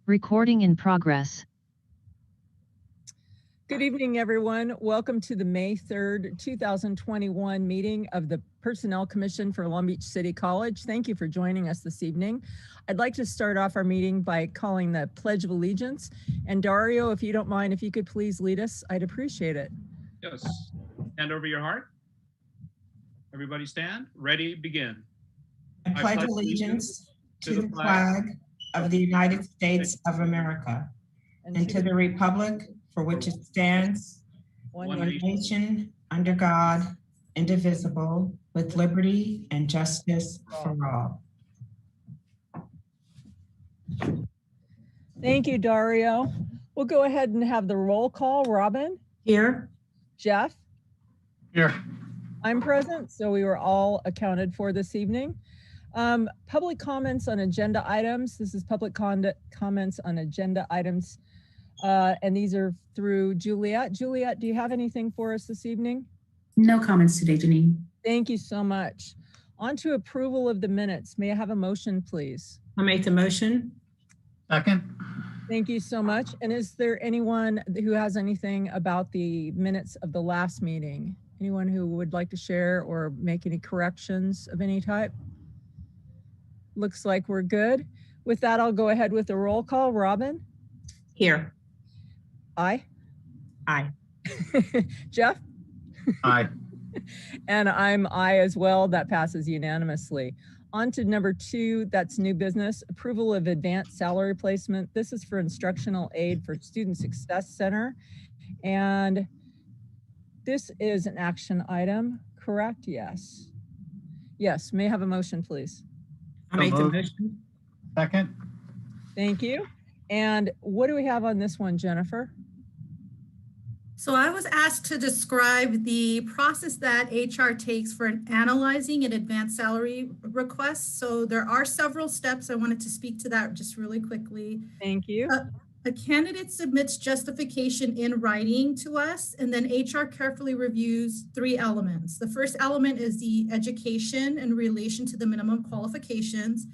Recording in progress. Good evening, everyone. Welcome to the May 3rd, 2021 meeting of the Personnel Commission for Long Beach City College. Thank you for joining us this evening. I'd like to start off our meeting by calling the Pledge of Allegiance. And Dario, if you don't mind, if you could please lead us, I'd appreciate it. Yes. Hand over your heart. Everybody stand. Ready, begin. I pledge allegiance to the flag of the United States of America and to the republic for which it stands, one nation, under God, indivisible, with liberty and justice for all. Thank you, Dario. We'll go ahead and have the roll call. Robin? Here. Jeff? Here. I'm present, so we were all accounted for this evening. Public comments on agenda items. This is public comments on agenda items. And these are through Juliet. Juliet, do you have anything for us this evening? No comments today, Janine. Thank you so much. On to approval of the minutes. May I have a motion, please? I'll make the motion. Second. Thank you so much. And is there anyone who has anything about the minutes of the last meeting? Anyone who would like to share or make any corrections of any type? Looks like we're good. With that, I'll go ahead with the roll call. Robin? Here. Aye. Aye. Jeff? Aye. And I'm aye as well. That passes unanimously. On to number 2, that's new business. Approval of advanced salary placement. This is for instructional aid for Student Success Center. And this is an action item, correct? Yes. Yes, may I have a motion, please? I'll make the motion. Second. Thank you. And what do we have on this one, Jennifer? So I was asked to describe the process that HR takes for analyzing an advanced salary request. So there are several steps. I wanted to speak to that just really quickly. Thank you. A candidate submits justification in writing to us, and then HR carefully reviews 3 elements. The first element is the education in relation to the minimum qualifications.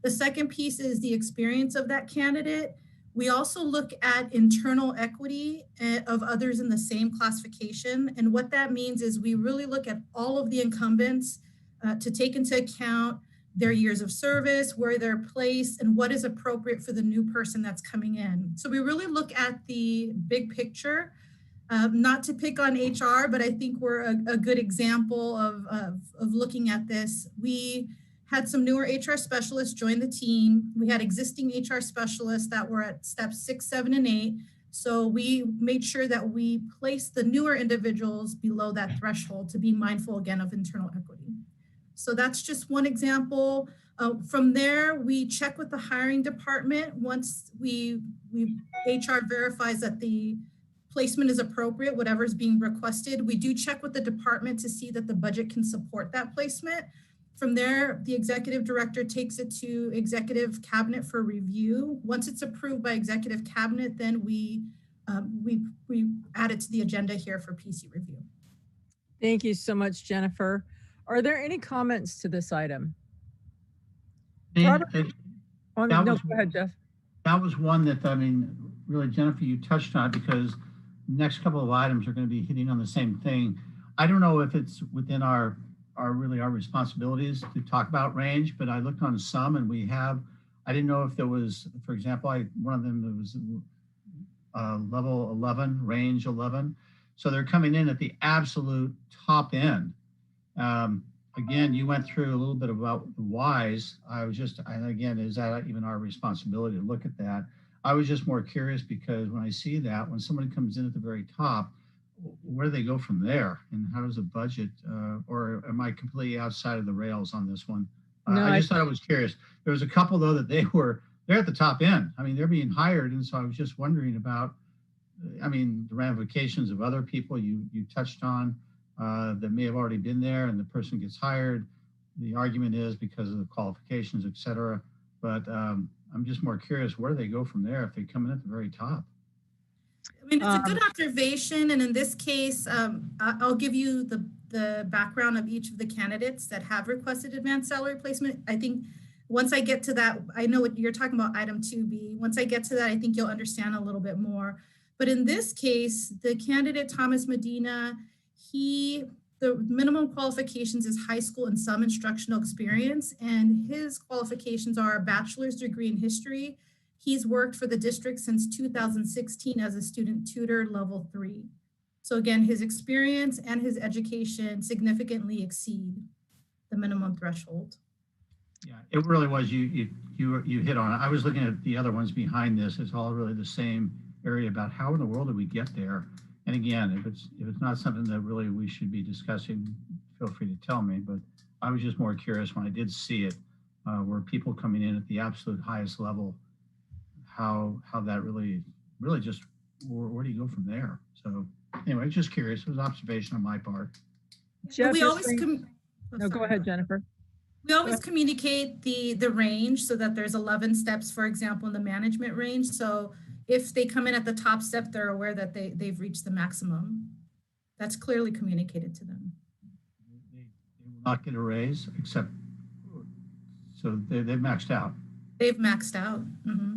The second piece is the experience of that candidate. We also look at internal equity of others in the same classification. And what that means is we really look at all of the incumbents to take into account their years of service, where they're placed, and what is appropriate for the new person that's coming in. So we really look at the big picture, not to pick on HR, but I think we're a good example of looking at this. We had some newer HR specialists join the team. We had existing HR specialists that were at steps 6, 7, and 8. So we made sure that we placed the newer individuals below that threshold to be mindful again of internal equity. So that's just one example. From there, we check with the hiring department. Once HR verifies that the placement is appropriate, whatever is being requested, we do check with the department to see that the budget can support that placement. From there, the executive director takes it to executive cabinet for review. Once it's approved by executive cabinet, then we add it to the agenda here for PC review. Thank you so much, Jennifer. Are there any comments to this item? Go ahead, Jeff. That was one that, I mean, really, Jennifer, you touched on it because the next couple of items are going to be hitting on the same thing. I don't know if it's within our responsibilities to talk about range, but I looked on some and I didn't know if there was, for example, one of them that was level 11, range 11. So they're coming in at the absolute top end. Again, you went through a little bit about the whys. Again, is that even our responsibility to look at that? I was just more curious because when I see that, when somebody comes in at the very top, where do they go from there? And how does the budget, or am I completely outside of the rails on this one? No, I just thought I was curious. There was a couple though that they're at the top end. I mean, they're being hired. And so I was just wondering about, the ramifications of other people you touched on that may have already been there and the person gets hired. The argument is because of the qualifications, et cetera. But I'm just more curious, where do they go from there if they come in at the very top? I mean, it's a good observation. And in this case, I'll give you the background of each of the candidates that have requested advanced salary placement. I think Once I get to that, I know what you're talking about, item 2B. Once I get to that, I think you'll understand a little bit more. But in this case, the candidate Thomas Medina, the minimum qualifications is high school and some instructional experience, and his qualifications are a bachelor's degree in history. He's worked for the district since 2016 as a student tutor level 3. So again, his experience and his education significantly exceed the minimum threshold. Yeah, it really was. You hit on it. I was looking at the other ones behind this. It's all really the same area about how in the world did we get there? And again, if it's not something that really we should be discussing, feel free to tell me. But I was just more curious when I did see it, were people coming in at the absolute highest level, how that really just where do you go from there? So anyway, just curious. It was an observation on my part. Jeff, We always no, go ahead, Jennifer. We always communicate the range so that there's 11 steps, for example, in the management range. So if they come in at the top step, they're aware that they've reached the maximum. That's clearly communicated to them. They will not get a raise, except, so they've maxed out. They've maxed out. Mm-hmm.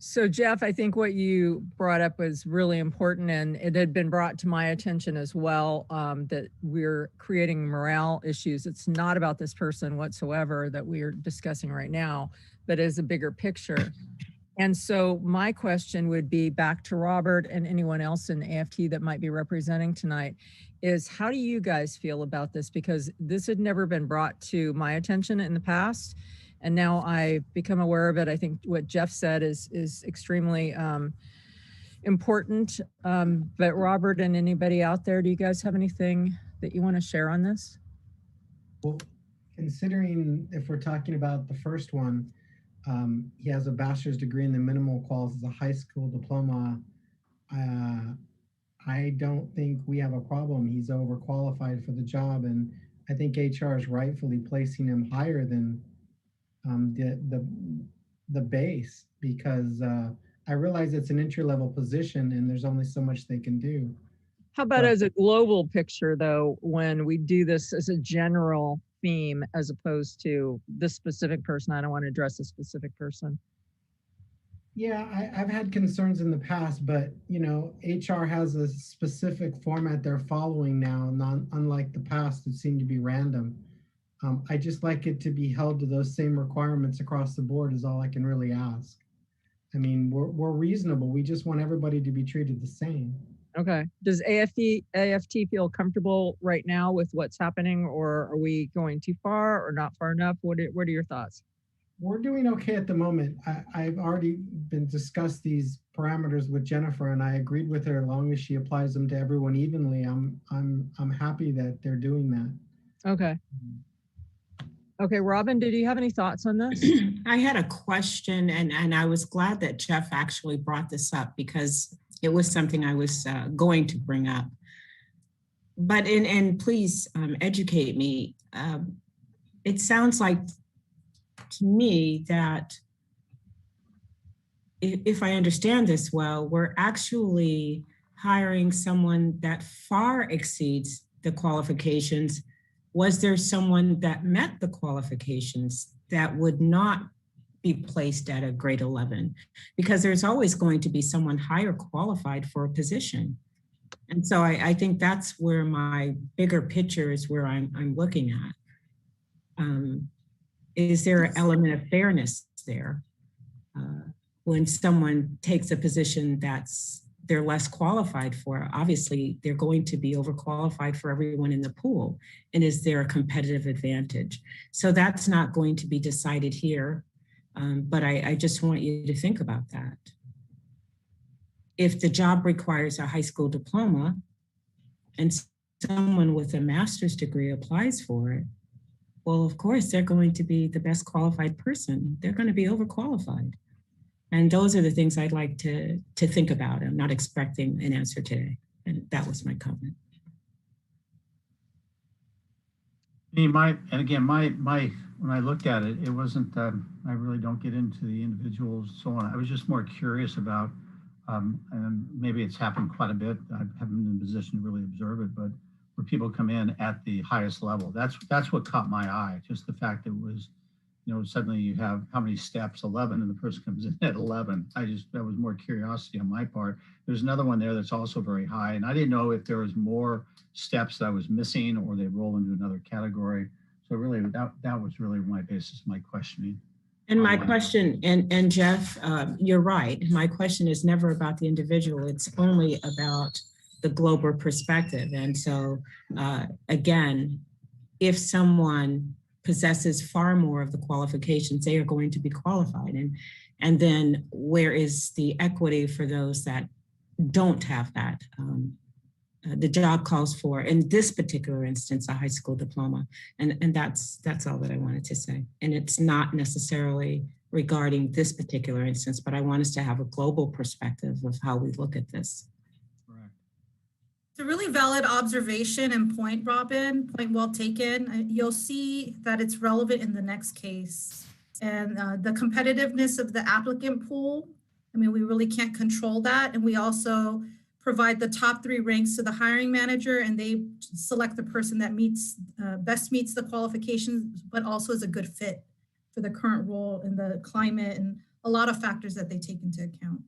So Jeff, I think what you brought up was really important, and it had been brought to my attention as well, that we're creating morale issues. It's not about this person whatsoever that we're discussing right now, but as a bigger picture. And so my question would be back to Robert and anyone else in AFT that might be representing tonight is, how do you guys feel about this? Because this had never been brought to my attention in the past. And now I've become aware of it. I think what Jeff said is extremely important. But Robert and anybody out there, do you guys have anything that you want to share on this? Well, considering if we're talking about the first one, he has a bachelor's degree and the minimal quals is a high school diploma. I don't think we have a problem. He's overqualified for the job, and I think HR is rightfully placing him higher than the base, because I realize it's an entry-level position and there's only so much they can do. How about as a global picture though, when we do this as a general theme as opposed to this specific person? I don't want to address a specific person. Yeah, I've had concerns in the past, but you know, HR has a specific format they're following now, unlike the past, it seemed to be random. I just like it to be held to those same requirements across the board is all I can really ask. I mean, we're reasonable. We just want everybody to be treated the same. Okay. Does AFT feel comfortable right now with what's happening, or are we going too far or not far enough? What are your thoughts? We're doing okay at the moment. I've already been discussed these parameters with Jennifer, and I agreed with her. As long as she applies them to everyone evenly, I'm happy that they're doing that. Okay. Okay, Robin, did you have any thoughts on this? I had a question, and I was glad that Jeff actually brought this up because it was something I was going to bring up. But, and please educate me. It sounds like to me that if I understand this well, we're actually hiring someone that far exceeds the qualifications. Was there someone that met the qualifications that would not be placed at a grade 11? Because there's always going to be someone higher qualified for a position. And so I think that's where my bigger picture is where I'm looking at. Is there an element of fairness there? When someone takes a position they're less qualified for, obviously they're going to be overqualified for everyone in the pool. And is there a competitive advantage? So that's not going to be decided here, but I just want you to think about that. If the job requires a high school diploma and someone with a master's degree applies for it, well, of course, they're going to be the best qualified person. They're going to be overqualified. And those are the things I'd like to think about. I'm not expecting an answer today. And that was my comment. And again, when I looked at it, it wasn't, I really don't get into the individuals, so on. I was just more curious about, and maybe it's happened quite a bit. I haven't been in a position to really observe it, but where people come in at the highest level. That's what caught my eye. Just the fact that it was, suddenly you have how many steps, 11, and the person comes in at 11. That was more curiosity on my part. There's another one there that's also very high, and I didn't know if there was more steps that I was missing or they roll into another category. So really, that was really my basis, my questioning. And my question, and Jeff, you're right. My question is never about the individual. It's only about the global perspective. And so, again, if someone possesses far more of the qualifications, they are going to be qualified. And then where is the equity for those that don't have that? The job calls for, in this particular instance, a high school diploma. And that's all that I wanted to say. And it's not necessarily regarding this particular instance, but I want us to have a global perspective of how we look at this. Correct. It's a really valid observation and point, Robin, point well taken. You'll see that it's relevant in the next case. And the competitiveness of the applicant pool, I mean, we really can't control that. And we also provide the top 3 ranks to the hiring manager, and they select the person that best meets the qualifications, but also is a good fit for the current role and the climate and a lot of factors that they take into account.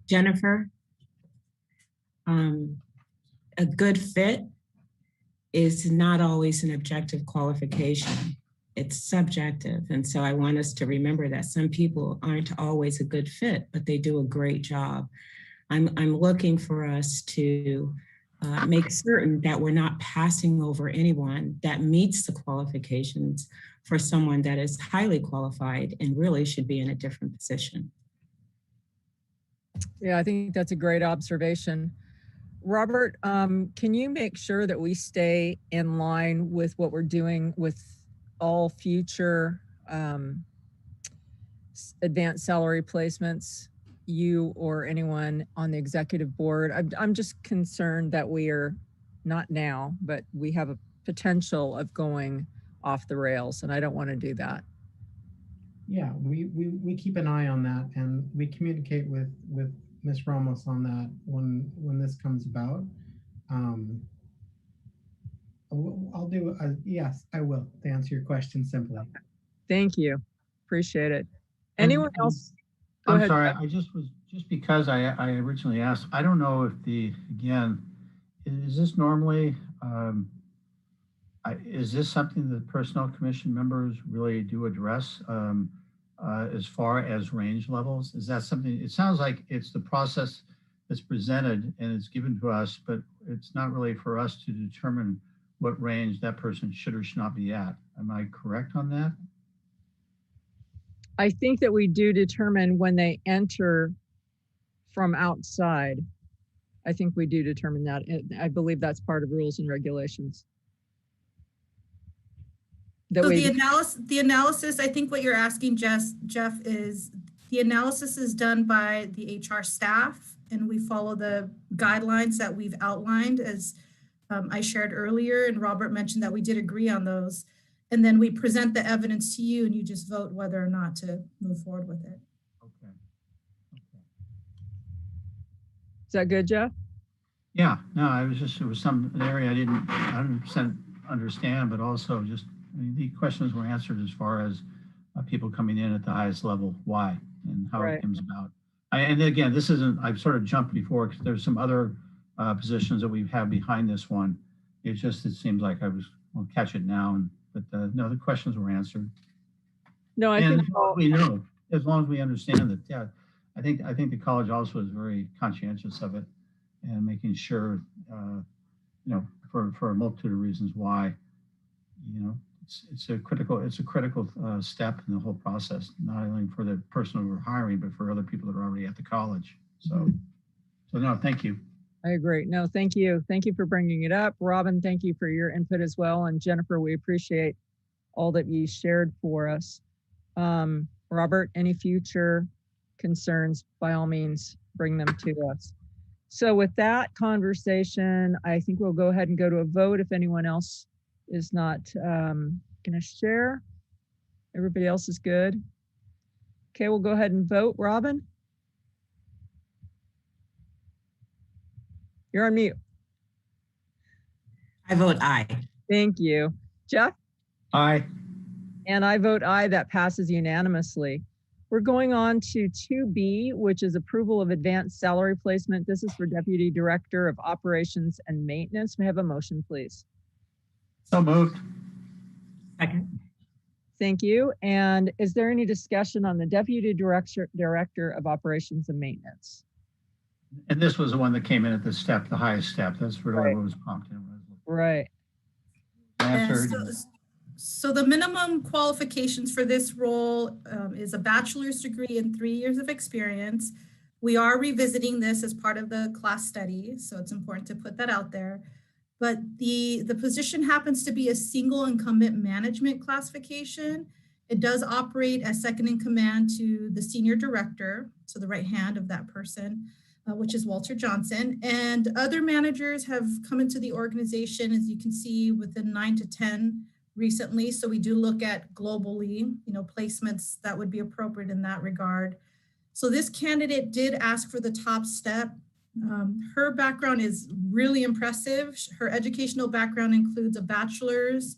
Jennifer, a good fit is not always an objective qualification. It's subjective. And so I want us to remember that some people aren't always a good fit, but they do a great job. I'm looking for us to make certain that we're not passing over anyone that meets the qualifications for someone that is highly qualified and really should be in a different position. Yeah, I think that's a great observation. Robert, can you make sure that we stay in line with what we're doing with all future advanced salary placements, you or anyone on the executive board? I'm just concerned that we are not now, but we have a potential of going off the rails, and I don't want to do that. Yeah, we keep an eye on that, and we communicate with Ms. Ramos on that when this comes about. I'll do, yes, I will, to answer your question simply. Thank you. Appreciate it. Anyone else? Go I'm ahead. sorry, just because I originally asked, I don't know if again, is this normally, is this something that Personnel Commission members really do address as far as range levels? Is that something, it sounds like it's the process that's presented and it's given to us, but it's not really for us to determine what range that person should or should not be at. Am I correct on that? I think that we do determine when they enter from outside. I think we do determine that. I believe that's part of rules and regulations. So the analysis, I think what you're asking, Jeff, is the analysis is done by the HR staff, and we follow the guidelines that we've outlined, as I shared earlier, and Robert mentioned that we did agree on those. And then we present the evidence to you, and you just vote whether or not to move forward with it. Okay. Is that good, Jeff? Yeah, no, it was some area I didn't 100% understand, but also just, I mean, the questions were answered as far as people coming in at the highest level, why, and how it comes about. And again, this isn't, I've sort of jumped before because there's some other positions that we have behind this one. It seems like I'll catch it now, but no, the questions were answered. No, I and think we know, as long as we understand that, yeah, I think the college also is very conscientious of it and making sure, for a multitude of reasons why, it's a critical step in the whole process, not only for the person who we're hiring, but for other people that are already at the college. So no, thank you. I agree. No, thank you. Thank you for bringing it up. Robin, thank you for your input as well. And Jennifer, we appreciate all that you shared for us. Robert, any future concerns, by all means, bring them to us. So with that conversation, I think we'll go ahead and go to a vote if anyone else is not going to share. Everybody else is good. Okay, we'll go ahead and vote. Robin? You're on mute. I vote aye. Thank you. Jeff? Aye. And I vote aye. That passes unanimously. We're going on to 2B, which is approval of advanced salary placement. This is for Deputy Director of Operations and Maintenance. May I have a motion, please? So moved. Second. Thank you. And is there any discussion on the Deputy Director of Operations and Maintenance? And this was the one that came in at the highest step. That's really Right. what was prompted. Right. Answered. So the minimum qualifications for this role is a bachelor's degree and 3 years of experience. We are revisiting this as part of the class study, so it's important to put that out there. But the position happens to be a single incumbent management classification. It does operate as second in command to the senior director, so the right hand of that person, which is Walter Johnson. And other managers have come into the organization, as you can see, within 9 to 10 recently. So we do look at globally, placements that would be appropriate in that regard. So this candidate did ask for the top step. Her background is really impressive. Her educational background includes a bachelor's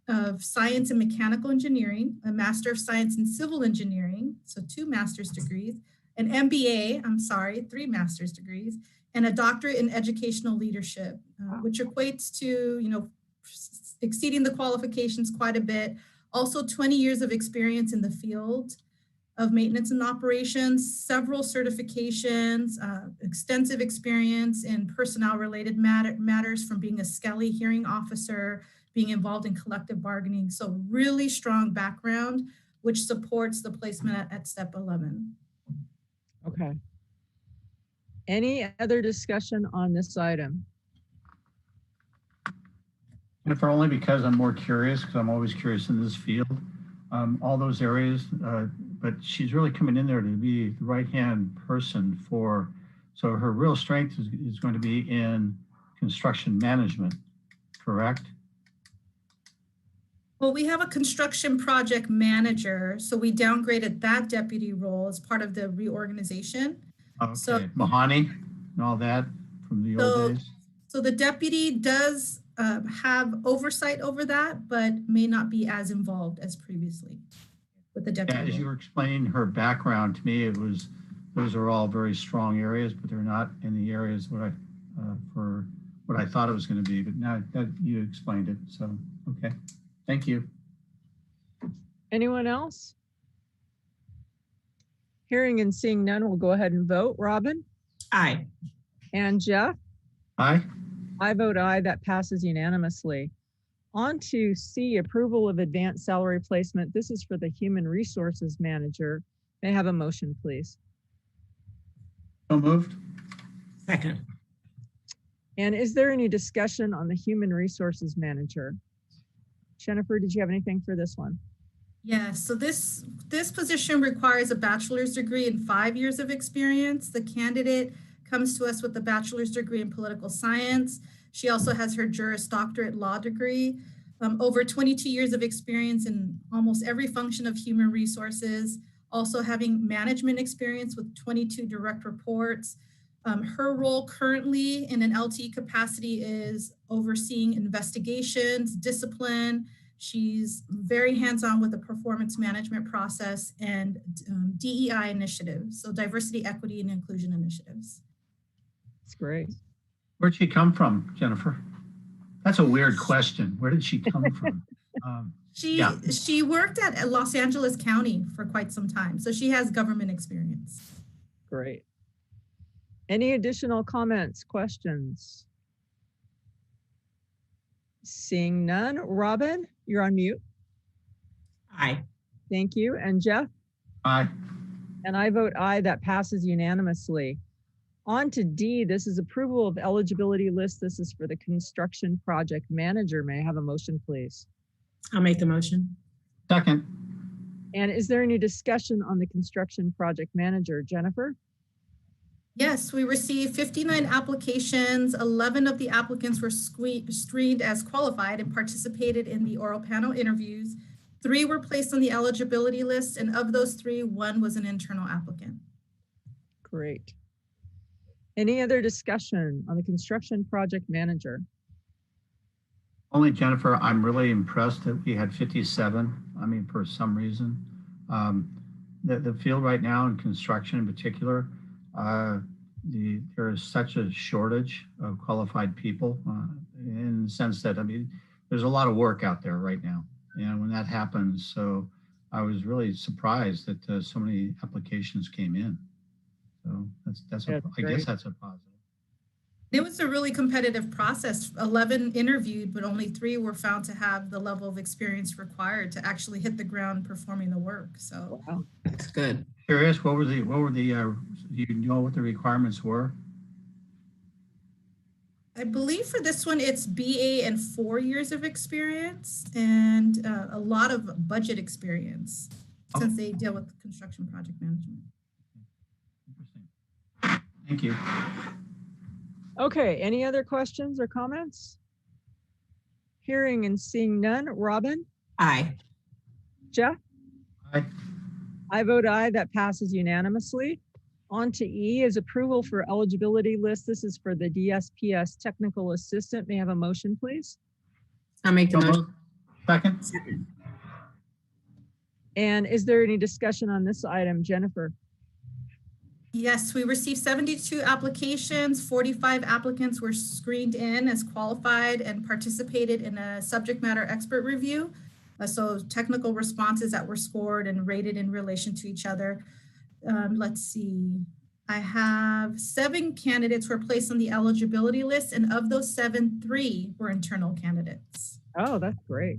of science in mechanical engineering, a master of science in civil engineering, so 2 master's degrees, an MBA, 3 master's degrees, and a doctorate in educational leadership, which equates to, exceeding the qualifications quite a bit. Also 20 years of experience in the field of maintenance and operations, several certifications, extensive experience in personnel related matters from being a Skelly hearing officer, being involved in collective bargaining. So really strong background, which supports the placement at step 11. Okay. Any other discussion on this item? And for only because I'm more curious, because I'm always curious in this field, all those areas, but she's really coming in there to be the right-hand person so her real strength is going to be in construction management, correct? Well, we have a construction project manager, so we downgraded that deputy role as part of the reorganization. Okay, So, Mahoney and all that from the old days? So the deputy does have oversight over that, but may not be as involved as previously with the deputy. Yeah, as you were explaining her background to me, those are all very strong areas, but they're not in the areas for what I thought it was going to be. But now that you explained it, so okay, thank you. Anyone else? Hearing and seeing none, we'll go ahead and vote. Robin? Aye. And Jeff? Aye. I vote aye. That passes unanimously. On to C, approval of advanced salary placement. This is for the Human Resources Manager. May I have a motion, please? So moved. Second. And is there any discussion on the Human Resources Manager? Jennifer, did you have anything for this one? Yes, so this position requires a bachelor's degree and 5 years of experience. The candidate comes to us with a bachelor's degree in political science. She also has her Juris Doctorate law degree, over 22 years of experience in almost every function of human resources, also having management experience with 22 direct reports. Her role currently in an LT capacity is overseeing investigations, discipline. She's very hands-on with the performance management process and DEI initiatives, so diversity, equity, and inclusion initiatives. That's great. Where'd she come from, Jennifer? That's a weird question. Where did she come from? She worked at Los Angeles County for quite some time, so she has government experience. Great. Any additional comments, questions? Seeing none. Robin, you're on mute. Aye. Thank you. And Jeff? Aye. And I vote aye. That passes unanimously. On to D, this is approval of eligibility list. This is for the construction project manager. May I have a motion, please? I'll make the motion. Second. And is there any discussion on the construction project manager? Jennifer? Yes, we received 59 applications. 11 of the applicants were screened as qualified and participated in the oral panel interviews. 3 were placed on the eligibility list, and of those 3, 1 was an internal applicant. Great. Any other discussion on the construction project manager? Only Jennifer, I'm really impressed that we had 57. I mean, for some reason, the field right now in construction in particular, there is such a shortage of qualified people in the sense that, I mean, there's a lot of work out there right now. And when that happens, so I was really surprised that so many applications came in. So I guess that's a positive. It was a really competitive process. 11 interviewed, but only 3 were found to have the level of experience required to actually hit the ground performing the work. So Wow. That's good. Curious, do you know what the requirements were? I believe for this one, it's BA and 4 years of experience and a lot of budget experience since they deal with construction project management. Interesting. Thank you. Okay, any other questions or comments? Hearing and seeing none. Robin? Aye. Jeff? Aye. I vote aye. That passes unanimously. On to E is approval for eligibility list. This is for the DSPS technical assistant. May I have a motion, please? I'll make the motion. Second. And is there any discussion on this item, Jennifer? Yes, we received 72 applications. 45 applicants were screened in as qualified and participated in a subject matter expert review. So technical responses that were scored and rated in relation to each other. Let's see. I have 7 candidates were placed on the eligibility list, and of those 7, 3 were internal candidates. Oh, that's great.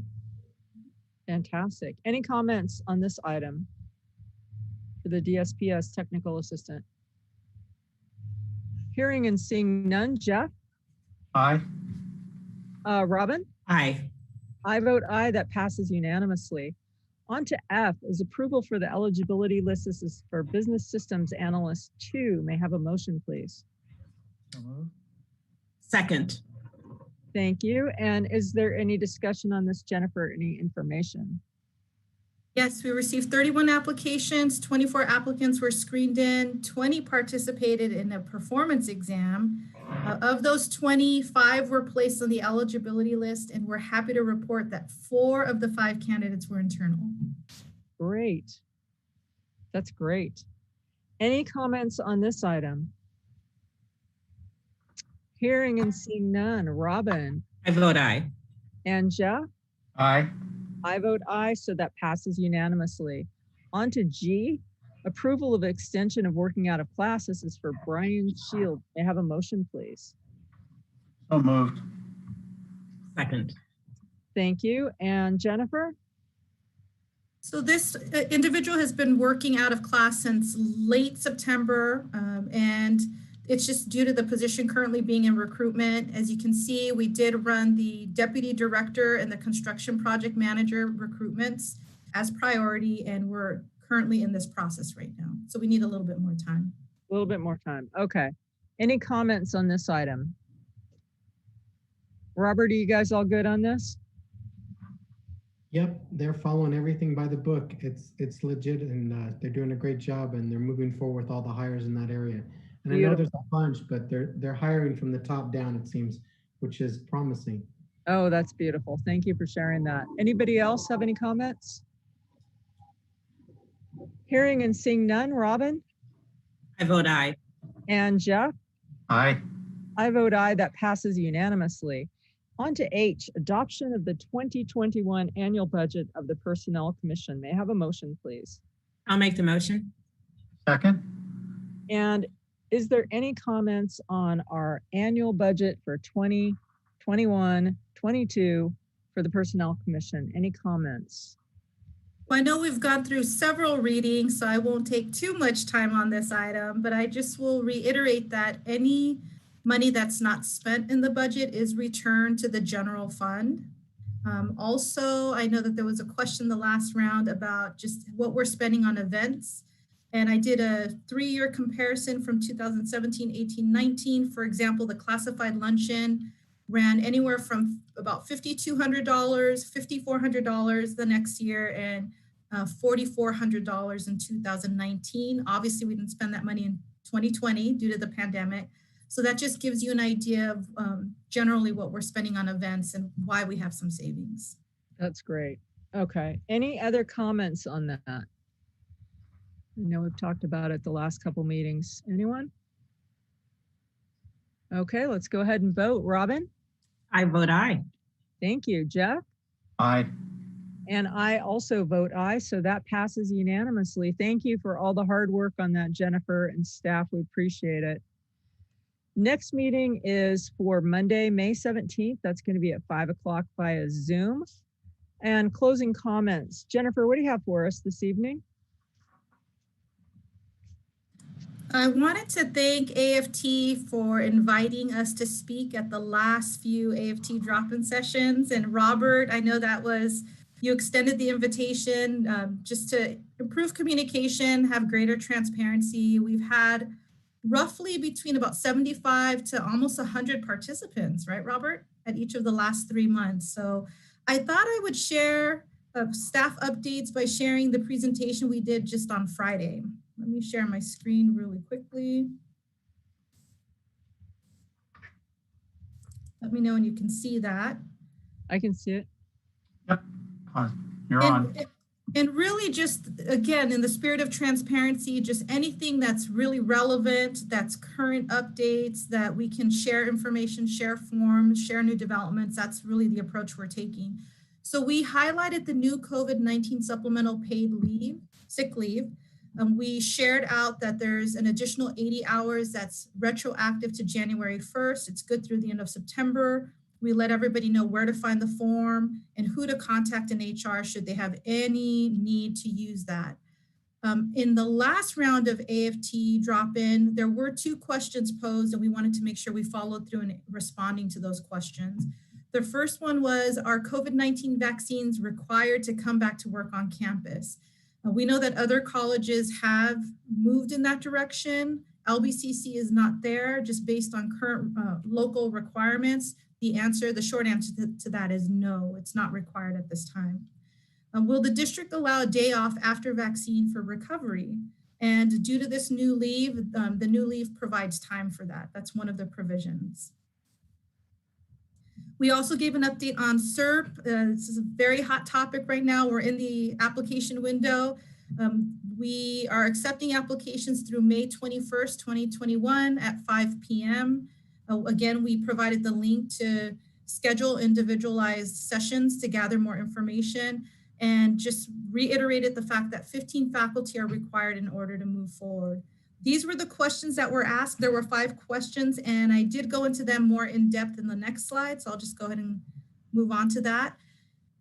Fantastic. Any comments on this item for the DSPS technical assistant? Hearing and seeing none. Jeff? Aye. Robin? Aye. I vote aye. That passes unanimously. On to F is approval for the eligibility list. This is for Business Systems Analyst 2. May I have a motion, please? Second. Thank you. And is there any discussion on this, Jennifer? Any information? Yes, we received 31 applications, 24 applicants were screened in, 20 participated in a performance exam. Of those 25 were placed on the eligibility list, and we're happy to report that 4 of the 5 candidates were internal. Great. That's great. Any comments on this item? Hearing and seeing none. Robin? I vote aye. And Jeff? Aye. I vote aye, so that passes unanimously. On to G, approval of extension of working out of class. This is for Brian Shield. May I have a motion, please? So moved. Second. Thank you. And Jennifer? So this individual has been working out of class since late September, and it's just due to the position currently being in recruitment. As you can see, we did run the deputy director and the construction project manager recruitments as priority, and we're currently in this process right now. So we need a little bit more time. A little bit more time. Okay. Any comments on this item? Robert, are you guys all good on this? Yep, they're following everything by the book. It's legit, and they're doing a great job, and they're moving forward with all the hires in that area. And I know there's a bunch, but they're hiring from the top down, it seems, which is promising. Oh, that's beautiful. Thank you for sharing that. Anybody else have any comments? Hearing and seeing none. Robin? I vote aye. And Jeff? Aye. I vote aye. That passes unanimously. On to H, adoption of the 2021 annual budget of the Personnel Commission. May I have a motion, please? I'll make the motion. Second. And is there any comments on our annual budget for 2021, 22 for the Personnel Commission? Any comments? Well, I know we've gone through several readings, so I won't take too much time on this item, but I just will reiterate that any money that's not spent in the budget is returned to the general fund. Also, I know that there was a question the last round about just what we're spending on events. And I did a 3-year comparison from 2017, 18, 19. For example, the classified luncheon ran anywhere from about $5,200, $5,400 the next year, and $4,400 in 2019. Obviously, we didn't spend that money in 2020 due to the pandemic. So that just gives you an idea of generally what we're spending on events and why we have some savings. That's great. Okay. Any other comments on that? I know we've talked about it the last couple meetings. Anyone? Okay, let's go ahead and vote. Robin? I vote aye. Thank you. Jeff? Aye. And I also vote aye, so that passes unanimously. Thank you for all the hard work on that, Jennifer and staff. We appreciate it. Next meeting is for Monday, May 17th. That's going to be at 5 o'clock via Zoom. And closing comments. Jennifer, what do you have for us this evening? I wanted to thank AFT for inviting us to speak at the last few AFT drop-in sessions. And Robert, I know that was, you extended the invitation just to improve communication, have greater transparency. We've had roughly between about 75 to almost 100 participants, right, Robert, at each of the last 3 months. So I thought I would share staff updates by sharing the presentation we did just on Friday. Let me share my screen really quickly. Let me know when you can see that. I can see it. Yep. You're on. And really just, again, in the spirit of transparency, just anything that's really relevant, that's current updates, that we can share information, share forms, share new developments. That's really the approach we're taking. So we highlighted the new COVID-19 supplemental paid leave, sick leave. We shared out that there's an additional 80 hours that's retroactive to January 1st. It's good through the end of September. We let everybody know where to find the form and who to contact in HR should they have any need to use that. In the last round of AFT drop-in, there were 2 questions posed and we wanted to make sure we followed through in responding to those questions. The first one was, are COVID-19 vaccines required to come back to work on campus? We know that other colleges have moved in that direction. LBCC is not there, just based on current local requirements. The short answer to that is no, it's not required at this time. Will the district allow a day off after vaccine for recovery? And due to this new leave, the new leave provides time for that. That's one of the provisions. We also gave an update on SERP. This is a very hot topic right now. We're in the application window. We are accepting applications through May 21st, 2021 at 5 p.m. Again, we provided the link to schedule individualized sessions to gather more information, and just reiterated the fact that 15 faculty are required in order to move forward. These were the questions that were asked. There were 5 questions, and I did go into them more in depth in the next slide, so I'll just go ahead and move on to that.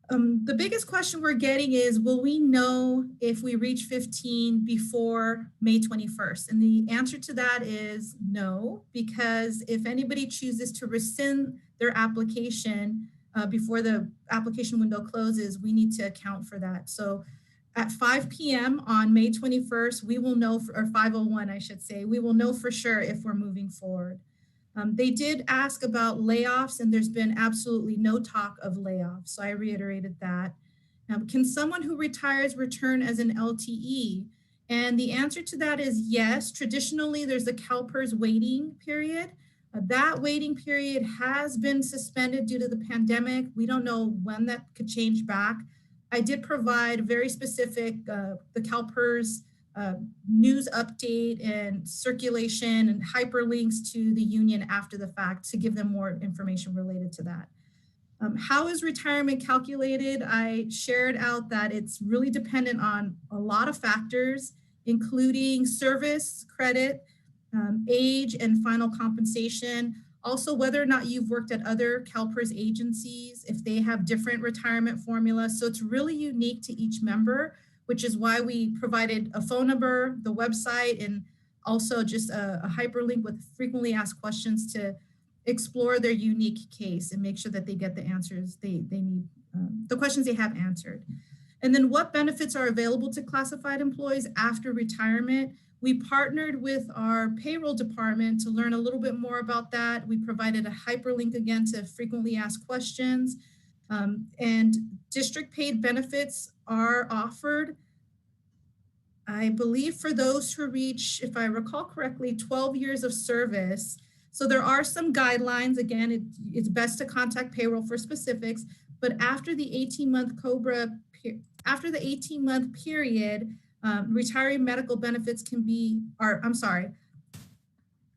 The biggest question we're getting is, will we know if we reach 15 before May 21st? And the answer to that is no, because if anybody chooses to rescind their application before the application window closes, we need to account for that. So at 5 p.m. on May 21st, we will know, or 5:01, I should say, we will know for sure if we're moving forward. They did ask about layoffs, and there's been absolutely no talk of layoffs. So I reiterated that. Can someone who retires return as an LTE? And the answer to that is yes. Traditionally, there's a CalPERS waiting period. That waiting period has been suspended due to the pandemic. We don't know when that could change back. I did provide very specific, the CalPERS news update and circulation and hyperlinks to the union after the fact to give them more information related to that. How is retirement calculated? I shared out that it's really dependent on a lot of factors, including service, credit, age, and final compensation. Also, whether or not you've worked at other CalPERS agencies, if they have different retirement formulas. So it's really unique to each member, which is why we provided a phone number, the website, and also just a hyperlink with frequently asked questions to explore their unique case and make sure that they get the answers they need, the questions they have answered. And then what benefits are available to classified employees after retirement? We partnered with our payroll department to learn a little bit more about that. We provided a hyperlink again to frequently asked questions. And district paid benefits are offered, I believe, for those who reach, if I recall correctly, 12 years of service. So there are some guidelines. Again, it's best to contact payroll for specifics, but after the 18-month after the 18-month period, retiree medical benefits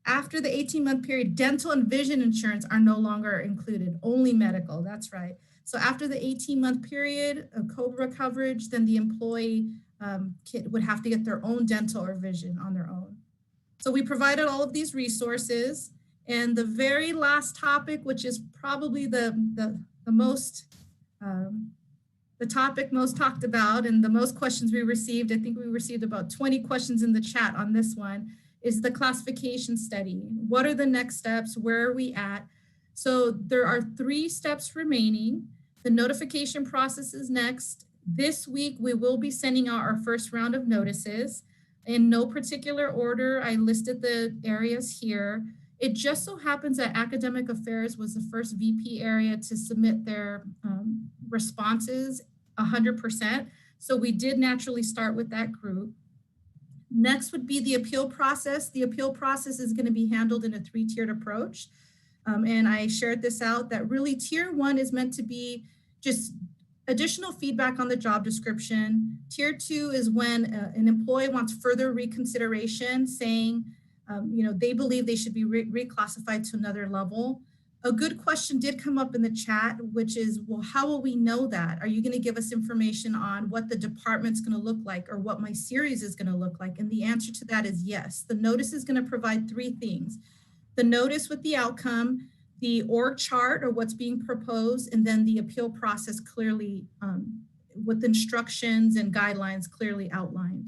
after the 18-month period, dental and vision insurance are no longer included, only medical, that's right. So after the 18-month period of COBRA coverage, then the employee would have to get their own dental or vision on their own. So we provided all of these resources. And the very last topic, which is probably the topic most talked about and the most questions we received, I think we received about 20 questions in the chat on this one, is the classification study. What are the next steps? Where are we at? So there are 3 steps remaining. The notification process is next. This week, we will be sending out our first round of notices. In no particular order, I listed the areas here. It just so happens that academic affairs was the first VP area to submit their responses 100%. So we did naturally start with that group. Next would be the appeal process. The appeal process is going to be handled in a 3-tiered approach. And I shared this out that really tier 1 is meant to be just additional feedback on the job description. Tier 2 is when an employee wants further reconsideration, saying, they believe they should be reclassified to another level. A good question did come up in the chat, which is, well, how will we know that? Are you going to give us information on what the department's going to look like or what my series is going to look like? And the answer to that is yes. The notice is going to provide 3 things. The notice with the outcome, the org chart or what's being proposed, and then the appeal process clearly with instructions and guidelines clearly outlined.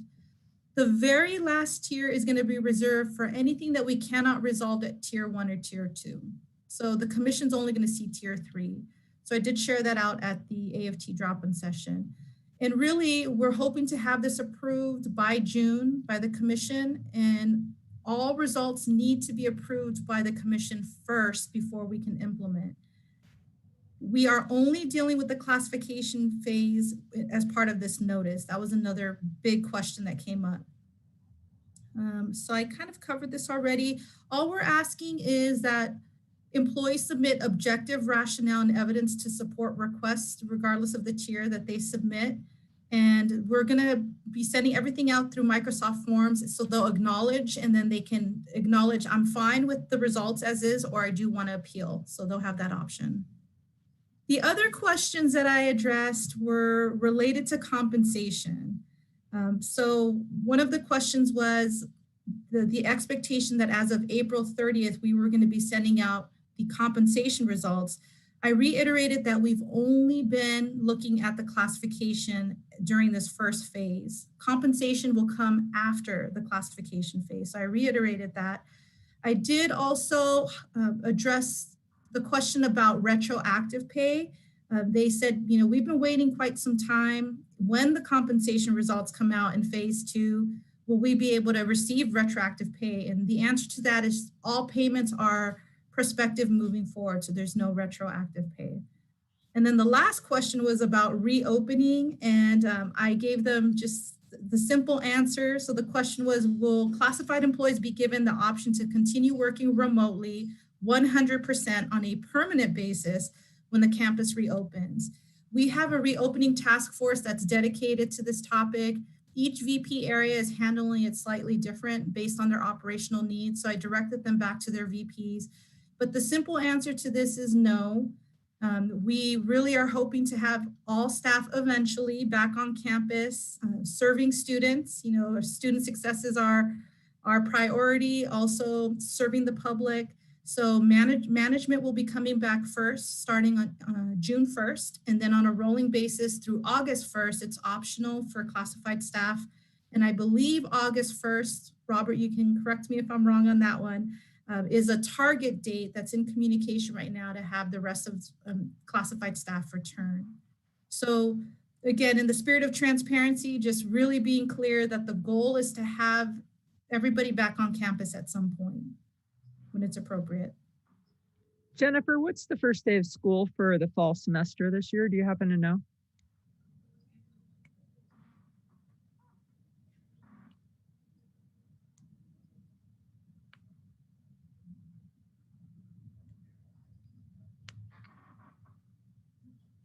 The very last tier is going to be reserved for anything that we cannot resolve at tier 1 or tier 2. So the commission's only going to see tier 3. So I did share that out at the AFT drop-in session. And really, we're hoping to have this approved by June by the commission, and all results need to be approved by the commission first before we can implement. We are only dealing with the classification phase as part of this notice. That was another big question that came up. So I kind of covered this already. All we're asking is that employees submit objective rationale and evidence to support requests, regardless of the tier that they submit. And we're going to be sending everything out through Microsoft Forms. So they'll acknowledge, and then they can acknowledge, I'm fine with the results as is, or I do want to appeal. So they'll have that option. The other questions that I addressed were related to compensation. So one of the questions was the expectation that as of April 30th, we were going to be sending out the compensation results. I reiterated that we've only been looking at the classification during this first phase. Compensation will come after the classification phase. So I reiterated that. I did also address the question about retroactive pay. They said, we've been waiting quite some time. When the compensation results come out in phase 2, will we be able to receive retroactive pay? And the answer to that is all payments are prospective moving forward, so there's no retroactive pay. And then the last question was about reopening, and I gave them just the simple answer. So the question was, will classified employees be given the option to continue working remotely 100% on a permanent basis when the campus reopens? We have a reopening task force that's dedicated to this topic. Each VP area is handling it slightly different based on their operational needs. So I directed them back to their VPs. But the simple answer to this is no. We really are hoping to have all staff eventually back on campus, serving students. Student success is our priority, also serving the public. So management will be coming back first, starting on June 1st, and then on a rolling basis through August 1st, it's optional for classified staff. And I believe August 1st, Robert, you can correct me if I'm wrong on that one, is a target date that's in communication right now to have the rest of classified staff return. So again, in the spirit of transparency, just really being clear that the goal is to have everybody back on campus at some point when it's appropriate. Jennifer, what's the first day of school for the fall semester this year? Do you happen to know?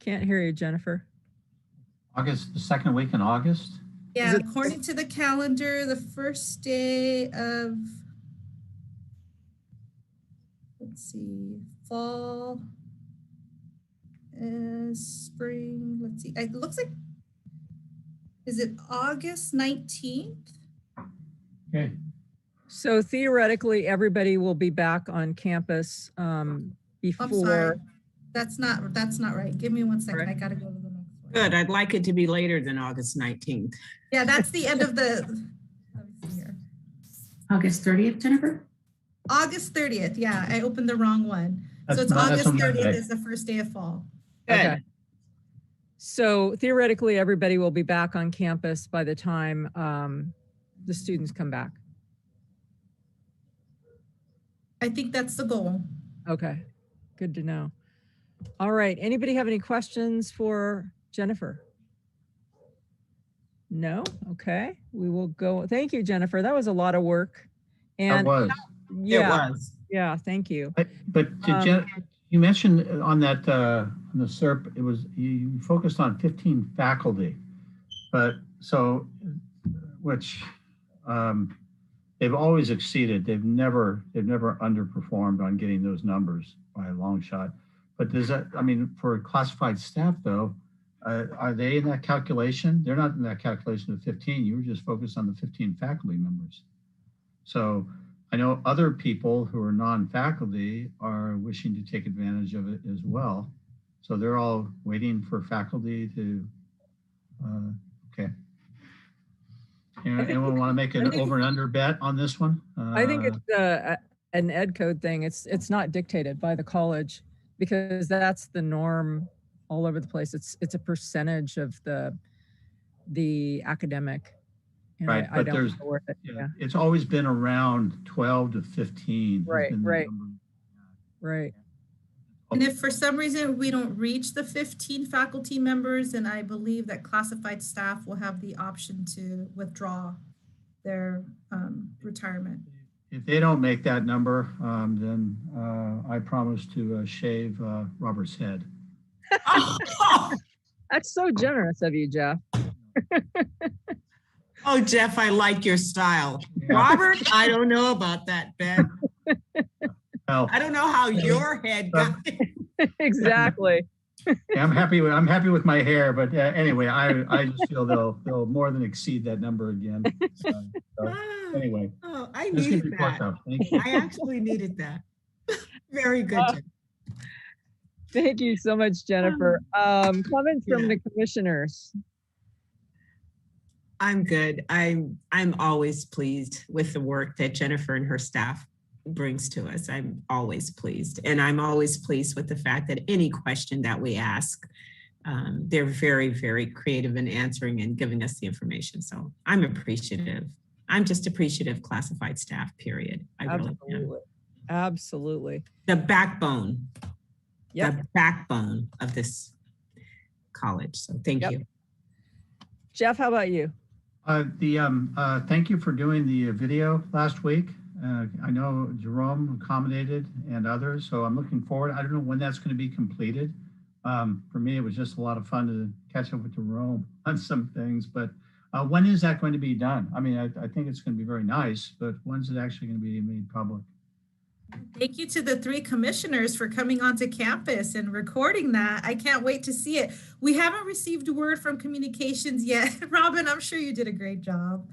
Can't hear you, Jennifer. August, the second week in August? Yeah, it- according to the calendar, the first day of, let's see, fall, spring, let's see, it looks like, is it August 19th? Okay. So theoretically, everybody will be back on campus before. I'm sorry, that's not right. Give me 1 second, Right. I gotta go to the next one. Good, I'd like it to be later than August 19th. Yeah, that's the end of the, let me see here. August 30th, Jennifer? August 30th, yeah, I opened the wrong one. So it's That's August a 30th Monday. is the first day of fall. Okay. So theoretically, everybody will be back on campus by the time the students come back. I think that's the goal. Okay, good to know. All right, anybody have any questions for Jennifer? No? Okay, we will go. Thank you, Jennifer. That was a lot of work. That And was. yeah, It was. yeah, thank you. But you mentioned on that, on the SERP, it was, you focused on 15 faculty, but so, which they've always exceeded. They've never underperformed on getting those numbers by a long shot. But does that, I mean, for classified staff though, are they in that calculation? They're not in that calculation of 15. You were just focused on the 15 faculty members. So I know other people who are non-faculty are wishing to take advantage of it as well. So they're all waiting for faculty to, okay. Anyone want to make an over and under bet on this one? I think it's an ed code thing. It's not dictated by the college because that's the norm all over the place. It's a percentage of the academic. And right, I but don't there's, know where yeah, it's always been around 12 to 15. Right, right. Number. Right. And if for some reason we don't reach the 15 faculty members, then I believe that classified staff will have the option to withdraw their retirement. If they don't make that number, then I promise to shave Robert's head. That's so generous of you, Jeff. Oh, Jeff, I like your style. Yeah. Robert, I don't know about that, Ben. Well, I don't know how your head got it. Exactly. yeah, I'm happy with my hair, but anyway, I just feel they'll more than exceed that number again. So, anyway, Oh, I this can needed be worked that. out. Thank you. I actually needed that. Very good, Jeff. Thank you so much, Jennifer. Comments from Yeah. the commissioners. I'm good. I'm always pleased with the work that Jennifer and her staff brings to us. I'm always pleased. And I'm always pleased with the fact that any question that we ask, they're very, very creative in answering and giving us the information. So I'm appreciative. I'm just appreciative classified staff, period. I really am. Absolutely. Absolutely. The backbone, Yep. the backbone of this college. So thank Yep. you. Jeff, how about you? Thank you for doing the video last week. I know Jerome accommodated and others, so I'm looking forward. I don't know when that's going to be completed. For me, it was just a lot of fun to catch up with Jerome on some things, but when is that going to be done? I mean, I think it's going to be very nice, but when's it actually going to be made public? Thank you to the 3 commissioners for coming onto campus and recording that. I can't wait to see it. We haven't received word from communications yet. Robin, I'm sure you did a great job.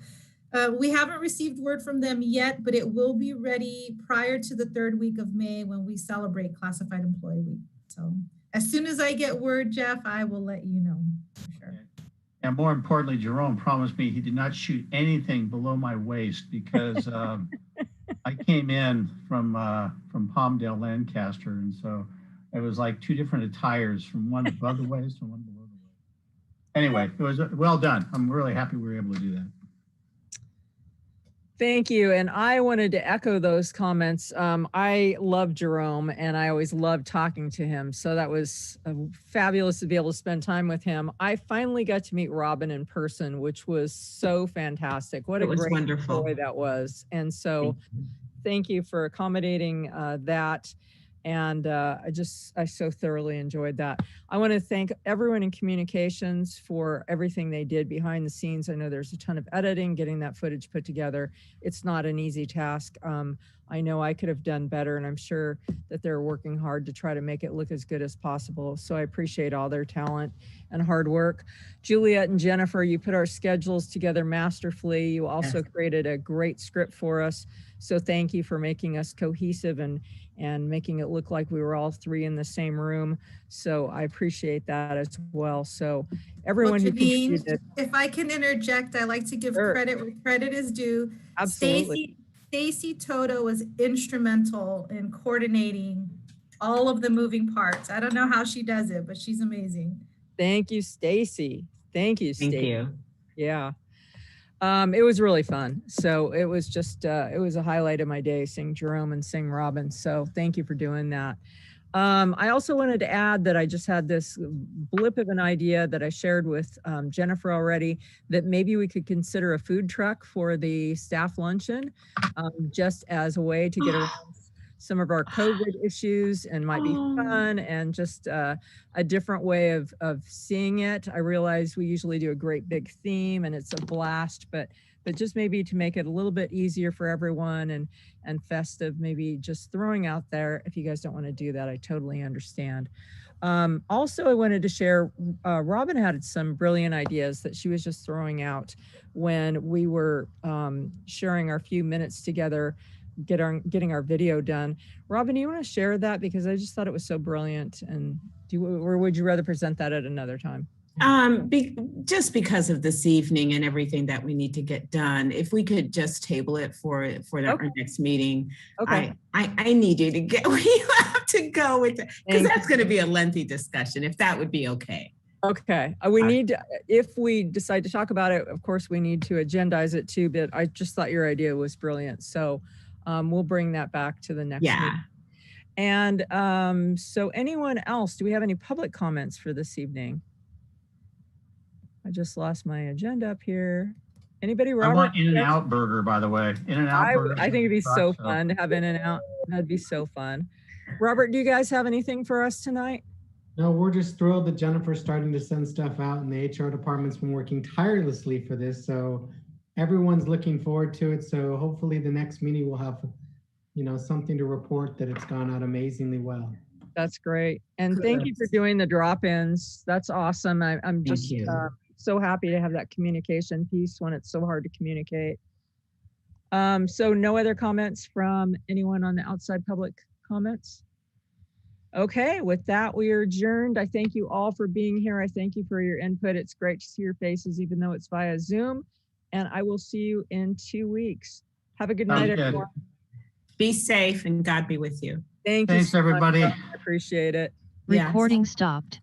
We haven't received word from them yet, but it will be ready prior to the 3rd week of May when we celebrate Classified Employee Week. So as soon as I get word, Jeff, I will let you know for sure. And more importantly, Jerome promised me he did not shoot anything below my waist because I came in from Palmdale, Lancaster, and so it was like 2 different attires, from one above the waist and one below the waist. Anyway, it was well done. I'm really happy we were able to do that. Thank you. And I wanted to echo those comments. I love Jerome and I always loved talking to him. So that was fabulous to be able to spend time with him. I finally got to meet Robin in person, which was so fantastic. What a great wonderful joy that was. And so thank you for accommodating that. And I so thoroughly enjoyed that. I want to thank everyone in communications for everything they did behind the scenes. I know there's a ton of editing, getting that footage put together. It's not an easy task. I know I could have done better, and I'm sure that they're working hard to try to make it look as good as possible. So I appreciate all their talent and hard work. Juliet and Jennifer, you put our schedules together masterfully. You also created a great script for us. So thank you for making us cohesive and making it look like we were all three in the same room. So I appreciate that as well. So everyone who contributed. If I can interject, I like to give credit where credit is due. Absolutely. Stacy Toto was instrumental in coordinating all of the moving parts. I don't know how she does it, but she's amazing. Thank you, Stacy. Thank you, Stacy. Thank you. Yeah. It was really fun. So it was just, it was a highlight of my day, seeing Jerome and seeing Robin. So thank you for doing that. I also wanted to add that I just had this blip of an idea that I shared with Jennifer already, that maybe we could consider a food truck for the staff luncheon, just as a way to get around some of our COVID issues, and might be fun and just a different way of seeing it. I realize we usually do a great big theme and it's a blast, but just maybe to make it a little bit easier for everyone and festive, maybe just throwing out there. If you guys don't want to do that, I totally understand. Also, I wanted to share, Robin had some brilliant ideas that she was just throwing out when we were sharing our few minutes together, getting our video done. Robin, do you want to share that? Because I just thought it was so brilliant. And or would you rather present that at another time? Just because of this evening and everything that we need to get done, if we could just table it for our next meeting. Okay. I need you to we have to go with it, because that's going to be a lengthy discussion, if that would be okay. Okay. We need to, if we decide to talk about it, of course, we need to agendize it too, but I just thought your idea was brilliant. So we'll bring that back to the next meeting. And so anyone else, do we have any public comments for this evening? I just lost my agenda up here. Anybody? Robert? I want In-N-Out burger, by the way. In-N-Out burger. I think it'd be so fun to have In-N-Out. That'd be so fun. Robert, do you guys have anything for us tonight? No, we're just thrilled that Jennifer's starting to send stuff out, and the HR department's been working tirelessly for this. So everyone's looking forward to it. So hopefully the next meeting will have, something to report that it's gone out amazingly well. That's great. And thank you for doing the drop-ins. That's awesome. I'm just so happy to have that communication piece when it's so hard to communicate. So no other comments from anyone on the outside public comments? Okay, with that, we are adjourned. I thank you all for being here. I thank you for your input. It's great to see your faces, even though it's via Zoom. And I will see you in 2 weeks. Have a good night, everyone. Be safe and God be with you. Thanks, everybody. I appreciate it. Recording stopped.